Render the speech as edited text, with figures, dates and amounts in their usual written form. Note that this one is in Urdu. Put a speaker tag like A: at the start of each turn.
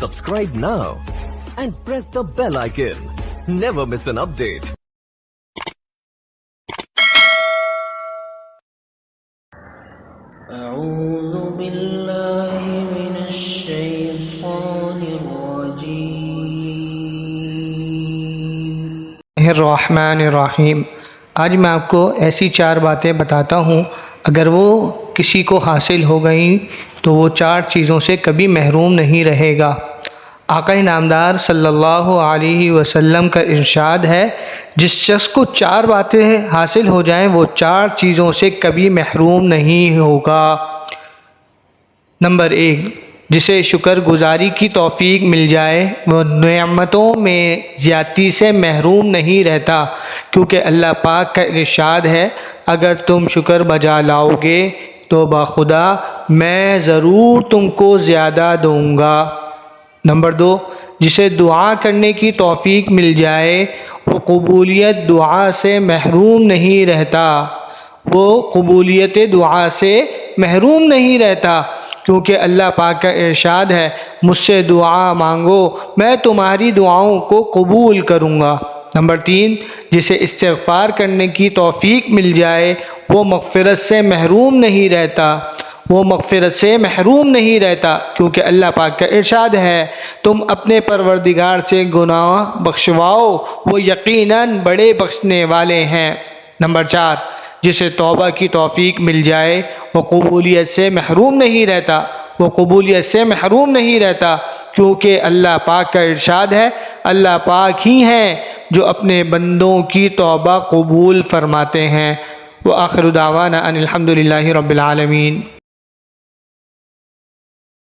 A: Subscribe now and press the bell icon. Never miss an update.
B: اعوذ باللہ من الشیطان الرجیم۔
C: الرحمن الرحیم۔ آج میں آپ کو ایسی 4 باتیں بتاتا ہوں، اگر وہ کسی کو حاصل ہو گئیں تو وہ 4 چیزوں سے کبھی محروم نہیں رہے گا۔ آقا نامدار صلی اللہ علیہ وسلم کا ارشاد ہے، جس شخص کو 4 باتیں حاصل ہو جائیں وہ 4 چیزوں سے کبھی محروم نہیں ہوگا۔ نمبر 1، جسے شکر گزاری کی توفیق مل جائے وہ نعمتوں میں زیادتی سے محروم نہیں رہتا، کیونکہ اللہ پاک کا ارشاد ہے، اگر تم شکر بجا لاؤ گے تو بخدا میں ضرور تم کو زیادہ دوں گا۔ نمبر 2، جسے دعا کرنے کی توفیق مل جائے وہ قبولیت دعا سے محروم نہیں رہتا، کیونکہ اللہ پاک کا ارشاد ہے، مجھ سے دعا مانگو میں تمہاری دعاؤں کو قبول کروں گا۔ نمبر 3، جسے استغفار کرنے کی توفیق مل جائے وہ مغفرت سے محروم نہیں رہتا، کیونکہ اللہ پاک کا ارشاد ہے، تم اپنے پروردگار سے گناہ بخشواؤ وہ یقیناً بڑے بخشنے والے ہیں۔ نمبر 4، جسے توبہ کی توفیق مل جائے وہ قبولیت سے محروم نہیں رہتا، کیونکہ اللہ پاک کا ارشاد ہے، اللہ پاک ہی ہیں جو اپنے بندوں کی توبہ قبول فرماتے ہیں۔ وآخر دعوانا ان الحمد للہ رب العالمین۔